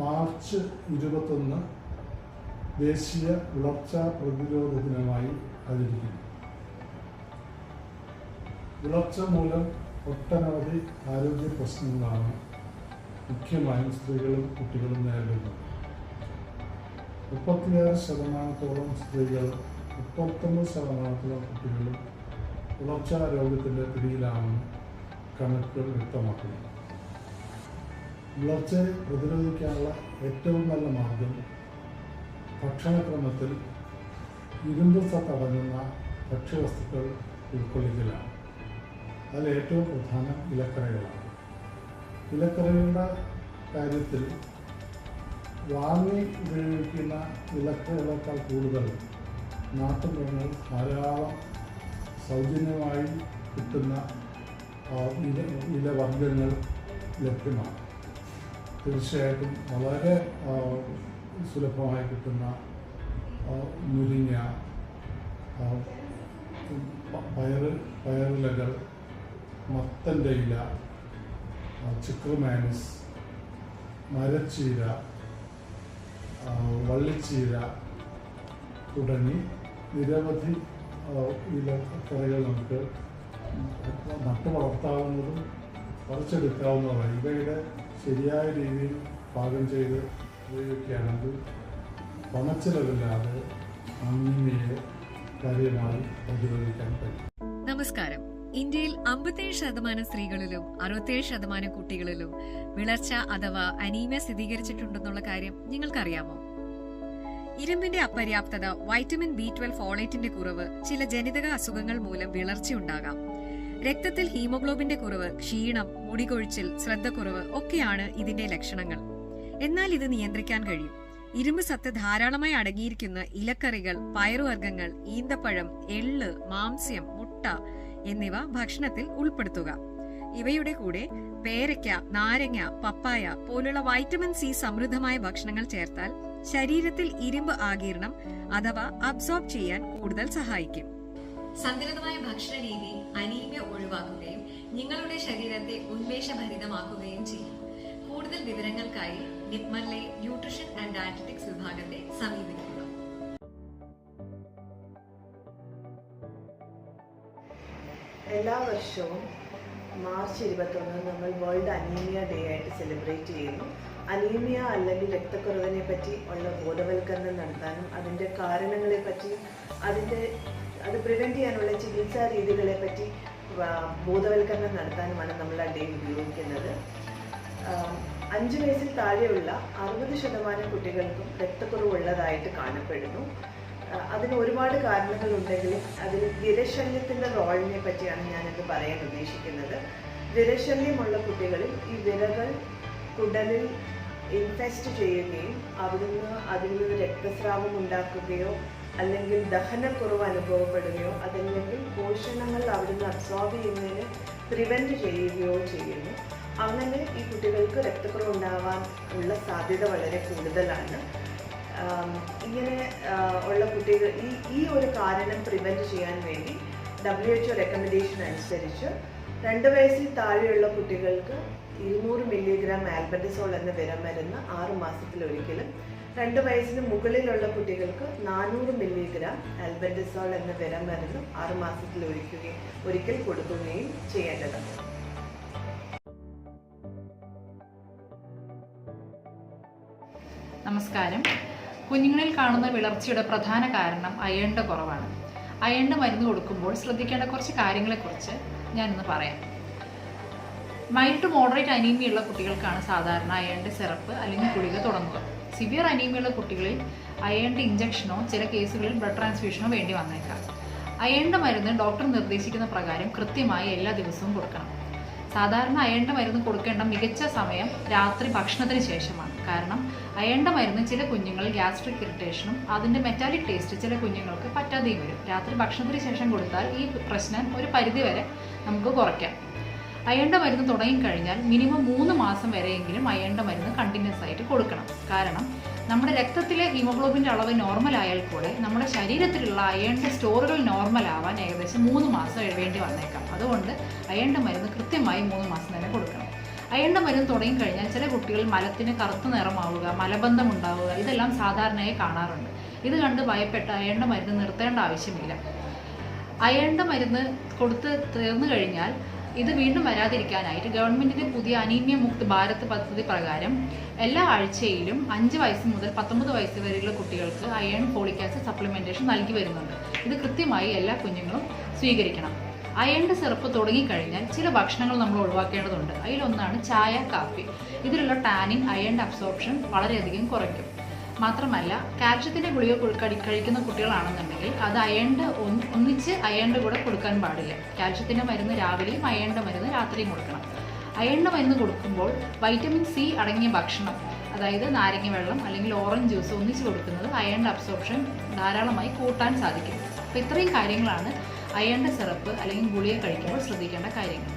March 21 ദേശീയ വിളർച്ച പ്രതിരോധ ദിനമായി ആചരിക്കുന്നു. വിളർച്ച മൂലം ഒട്ടനവധി ആരോഗ്യ പ്രശ്നങ്ങളാണ് മുഖ്യമായും സ്ത്രീകളും കുട്ടികളും നേരിടുന്നത്. 36% സ്ത്രീകൾ 39% കുട്ടികളും വിളർച്ച രോഗത്തിൻ്റെ പിടിയിലാണെന്ന് കണക്കുകൾ വ്യക്തമാക്കുന്നു. വിളർച്ചയെ പ്രതിരോധിക്കാനുള്ള ഏറ്റവും നല്ല മാർഗം ഭക്ഷണക്രമത്തിൽ ഇരുമ്പ് സത്തടങ്ങുന്ന ഭക്ഷ്യവസ്തുക്കൾ ഉൾക്കൊള്ളിക്കലാണ്. അതിൽ ഏറ്റവും പ്രധാനം ഇലക്കറികളാണ്. ഇലക്കറികളുടെ കാര്യത്തിൽ വാങ്ങി ഉപയോഗിക്കുന്ന ഇലക്കറികളേക്കാൾ കൂടുതൽ നാട്ടുമൃഗങ്ങൾ ധാരാളം സൗജന്യമായി കിട്ടുന്ന ഇലവർഗ്ഗങ്ങൾ ലഭ്യമാണ്. തീർച്ചയായിട്ടും വളരെ സുലഭമായി കിട്ടുന്ന മുരിങ്ങ, പയറിലകൾ, മത്തൻ്റെ ഇല, ചിക്രുമാനിസ്, മരച്ചീര, വള്ളിച്ചീര തുടങ്ങി നിരവധി ഇലക്കറികൾ നമുക്ക് നട്ടു വളർത്താവുന്നതും പറിച്ചെടുക്കാവുന്നതാണ്. ഇവയുടെ ശരിയായ രീതിയിൽ പാകം ചെയ്ത് ഉപയോഗിക്കുകയാണെങ്കിൽ പണച്ചിലവില്ലാതെ അനീമിയയെ കാര്യമായി പ്രതിരോധിക്കാൻ പറ്റും. നമസ്കാരം. ഇന്ത്യയിൽ 57% സ്ത്രീകളിലും 67% കുട്ടികളിലും വിളർച്ച അഥവാ അനീമിയ സ്ഥിരീകരിച്ചിട്ടുണ്ടെന്നുള്ള കാര്യം നിങ്ങൾക്കറിയാമോ? ഇരുമ്പിന്റെ അപര്യാപ്തത, വൈറ്റമിൻ B12 ഫോളേറ്റിന്റെ കുറവ്, ചില ജനിതക അസുഖങ്ങൾ മൂലം വിളർച്ചയുണ്ടാകാം. രക്തത്തിൽ ഹീമോഗ്ലോബിന്റെ കുറവ്, ക്ഷീണം, മുടികൊഴിച്ചിൽ, ശ്രദ്ധക്കുറവ് ഒക്കെയാണ് ഇതിന്റെ ലക്ഷണങ്ങൾ. എന്നാൽ ഇത് നിയന്ത്രിക്കാൻ കഴിയും. ഇരുമ്പ് സത്ത് ധാരാളമായി അടങ്ങിയിരിക്കുന്ന ഇലക്കറികൾ, പയറുവർഗ്ഗങ്ങൾ, ഈന്തപ്പഴം, എള്ള്, മാംസ്യം, മുട്ട എന്നിവ ഭക്ഷണത്തിൽ ഉൾപ്പെടുത്തുക. ഇവയുടെ കൂടെ പേരയ്ക്ക, നാരങ്ങ, പപ്പായ പോലുള്ള വൈറ്റമിൻ C സമൃദ്ധമായ ഭക്ഷണങ്ങൾ ചേർത്താൽ ശരീരത്തിൽ ഇരുമ്പ് ആഗിരണം അഥവാ അബ്സോർബ് ചെയ്യാൻ കൂടുതൽ സഹായിക്കും. സന്തുലിതമായ ഭക്ഷണ രീതി അനീമിയ ഒഴിവാക്കുകയും നിങ്ങളുടെ ശരീരത്തെ ഉന്മേഷഭരിതമാക്കുകയും ചെയ്യും. കൂടുതൽ വിവരങ്ങൾക്കായി നിപ്മനിലെ ന്യൂട്രീഷൻ ആൻഡ് ഡയറ്ററ്റിക്സ് വിഭാഗത്തെ സമീപിക്കുക. എല്ലാ വർഷവും മാർച്ച് 21 നമ്മൾ വേൾഡ് അനീമിയ ഡേ ആയിട്ട് സെലിബ്രേറ്റ് ചെയ്യുന്നു. അനീമിയ അല്ലെങ്കിൽ രക്തക്കുറവിനെ പറ്റി ഉള്ള ബോധവൽക്കരണം നടത്താനും അതിൻ്റെ കാരണങ്ങളെ പറ്റി അത് പ്രിവെൻറ്റ് ചെയ്യാനുള്ള ചികിത്സാ രീതികളെ പറ്റി ബോധവൽക്കരണം നടത്താനുമാണ് നമ്മൾ ആ ഡേ ഉപയോഗിക്കുന്നത്. 5 വയസ്സിൽ താഴെയുള്ള 60% കുട്ടികൾക്കും രക്തക്കുറവുള്ളതായിട്ട് കാണപ്പെടുന്നു. അതിന് ഒരുപാട് കാരണങ്ങളുണ്ടെങ്കിലും അതിൽ വിരശല്യത്തിൻ്റെ റോളിനെ പറ്റിയാണ് ഞാനിത് പറയാൻ ഉദ്ദേശിക്കുന്നത്. വിരശല്യമുള്ള കുട്ടികളിൽ ഈ വിരകൾ കുടലിൽ ഇൻഫെസ്റ്റ് ചെയ്യുകയും അവിടുന്ന് അതിൽ നിന്ന് രക്തസ്രാവം ഉണ്ടാക്കുകയോ അല്ലെങ്കിൽ ദഹനക്കുറവ് അനുഭവപ്പെടുകയോ അതല്ലെങ്കിൽ പോഷണങ്ങൾ അവിടുന്ന് അബ്സോർബ് ചെയ്യുന്നതിന് പ്രിവെൻറ്റ് ചെയ്യുകയോ ചെയ്യുന്നു. അങ്ങനെ ഈ കുട്ടികൾക്ക് രക്തക്കുറവ് ഉണ്ടാവാൻ ഉള്ള സാധ്യത വളരെ കൂടുതലാണ്. ഇങ്ങനെ ഉള്ള കുട്ടികൾ ഈ ഒരു കാരണം പ്രിവെൻറ്റ് ചെയ്യാൻ വേണ്ടി WHO റെക്കമെൻഡേഷൻ അനുസരിച്ച് 2 വയസ്സിൽ താഴെയുള്ള കുട്ടികൾക്ക് 200 മില്ലിഗ്രാം ആൽബൻഡസോൾ എന്ന വിരമരുന്ന് 6 മാസത്തിലൊരിക്കലും, 2 വയസ്സിന് മുകളിലുള്ള കുട്ടികൾക്ക് 400 മില്ലിഗ്രാം ആൽബൻഡസോൾ എന്ന വിരമരുന്ന് 6 മാസത്തിലൊരിക്കൽ കൊടുക്കുകയും ചെയ്യേണ്ടതാണ്. നമസ്കാരം. കുഞ്ഞുങ്ങളിൽ കാണുന്ന വിളർച്ചയുടെ പ്രധാന കാരണം അയണിൻ്റെ കുറവാണ്. അയണിൻ്റെ മരുന്ന് കൊടുക്കുമ്പോൾ ശ്രദ്ധിക്കേണ്ട കുറച്ച് കാര്യങ്ങളെക്കുറിച്ച് ഞാനിന്ന് പറയാം. മൈൽഡ് ടു മോഡറേറ്റ് അനീമിയുള്ള കുട്ടികൾക്കാണ് സാധാരണ അയണിൻ്റെ സിറപ്പ് അല്ലെങ്കിൽ ഗുളിക തുടങ്ങുക. സിവിയർ അനീമിയുള്ള കുട്ടികളിൽ അയണിൻ്റെ ഇഞ്ചക്ഷനോ ചില കേസുകളിൽ ബ്ലഡ് ട്രാൻസ്ഫ്യൂഷനോ വേണ്ടി വന്നേക്കാം. അയണിൻ്റെ മരുന്ന് ഡോക്ടർ നിർദ്ദേശിക്കുന്ന പ്രകാരം കൃത്യമായി എല്ലാ ദിവസവും കൊടുക്കണം. സാധാരണ അയണിൻ്റെ മരുന്ന് കൊടുക്കേണ്ട മികച്ച സമയം രാത്രി ഭക്ഷണത്തിന് ശേഷമാണ്. കാരണം അയണിൻ്റെ മരുന്ന് ചില കുഞ്ഞുങ്ങൾ ഗ്യാസ്ട്രിക് ഇറിറ്റേഷനും അതിൻ്റെ മെറ്റാലിക് ടേസ്റ്റ് ചില കുഞ്ഞുങ്ങൾക്ക് പറ്റാതെയും വരും. രാത്രി ഭക്ഷണത്തിന് ശേഷം കൊടുത്താൽ ഈ പ്രശ്നം ഒരു പരിധിവരെ നമുക്ക് കുറയ്ക്കാം. അയണിൻ്റെ മരുന്ന് തുടങ്ങിക്കഴിഞ്ഞാൽ മിനിമം 3 മാസം വരെയെങ്കിലും അയണിൻ്റെ മരുന്ന് കണ്ടിന്യൂസ് ആയിട്ട് കൊടുക്കണം. കാരണം നമ്മുടെ രക്തത്തിലെ ഹീമോഗ്ലോബിൻ്റെ അളവ് നോർമൽ ആയാൽ കൂടെ നമ്മുടെ ശരീരത്തിലുള്ള അയണിൻ്റെ സ്റ്റോറുകൾ നോർമൽ ആവാൻ ഏകദേശം 3 മാസം വേണ്ടി വന്നേക്കാം. അതുകൊണ്ട് അയണിൻ്റെ മരുന്ന് കൃത്യമായി 3 മാസം തന്നെ കൊടുക്കണം. അയണിൻ്റെ മരുന്ന് തുടങ്ങിക്കഴിഞ്ഞാൽ ചില കുട്ടികൾ മലത്തിന് കറുത്ത നിറമാവുക, മലബന്ധം ഉണ്ടാവുക, ഇതെല്ലാം സാധാരണയായി കാണാറുണ്ട്. ഇത് കണ്ട് ഭയപ്പെട്ട് അയണിൻ്റെ മരുന്ന് നിർത്തേണ്ട ആവശ്യമില്ല. അയണിൻ്റെ മരുന്ന് കൊടുത്ത് തീർന്നു കഴിഞ്ഞാൽ ഇത് വീണ്ടും വരാതിരിക്കാനായിട്ട് ഗവൺമെൻറ്റിൻ്റെ പുതിയ അനീമിയ മുക്ത് ഭാരത് പദ്ധതി പ്രകാരം എല്ലാ ആഴ്ചയിലും 5 വയസ്സ് മുതൽ 19 വയസ്സ് വരെയുള്ള കുട്ടികൾക്ക് അയൺ ഫോളിക് ആസിഡ് സപ്ലിമെൻറ്റേഷൻ നൽകി വരുന്നുണ്ട്. ഇത് കൃത്യമായി എല്ലാ കുഞ്ഞുങ്ങളും സ്വീകരിക്കണം. അയണിൻ്റെ സിറപ്പ് തുടങ്ങിക്കഴിഞ്ഞാൽ ചില ഭക്ഷണങ്ങൾ നമ്മൾ ഒഴിവാക്കേണ്ടതുണ്ട്. അതിലൊന്നാണ് ചായ, കാപ്പി. ഇതിലുള്ള ടാനിൻ അയണിൻ്റെ അബ്സോർപ്ഷൻ വളരെയധികം കുറയ്ക്കും. മാത്രമല്ല, കാൽഷ്യത്തിൻ്റെ ഗുളിക കഴിക്കുന്ന കുട്ടികളാണെന്നുണ്ടെങ്കിൽ അത് ഒന്നിച്ച് അയണിൻ്റെ കൂടെ കൊടുക്കാൻ പാടില്ല. കാൽഷ്യത്തിൻ്റെ മരുന്ന് രാവിലെയും അയണിൻ്റെ മരുന്ന് രാത്രിയും കൊടുക്കണം. അയണിൻ്റെ മരുന്ന് കൊടുക്കുമ്പോൾ വൈറ്റമിൻ സി അടങ്ങിയ ഭക്ഷണം, അതായത് നാരങ്ങ വെള്ളം അല്ലെങ്കിൽ ഓറഞ്ച് ജ്യൂസ് ഒന്നിച്ച് കൊടുക്കുന്നത് അയണിൻ്റെ അബ്സോർപ്ഷൻ ധാരാളമായി കൂട്ടാൻ സാധിക്കും. അപ്പോൾ ഇത്രയും കാര്യങ്ങളാണ് അയണിൻ്റെ സിറപ്പ് അല്ലെങ്കിൽ ഗുളിക കഴിക്കുമ്പോൾ ശ്രദ്ധിക്കേണ്ട കാര്യങ്ങൾ.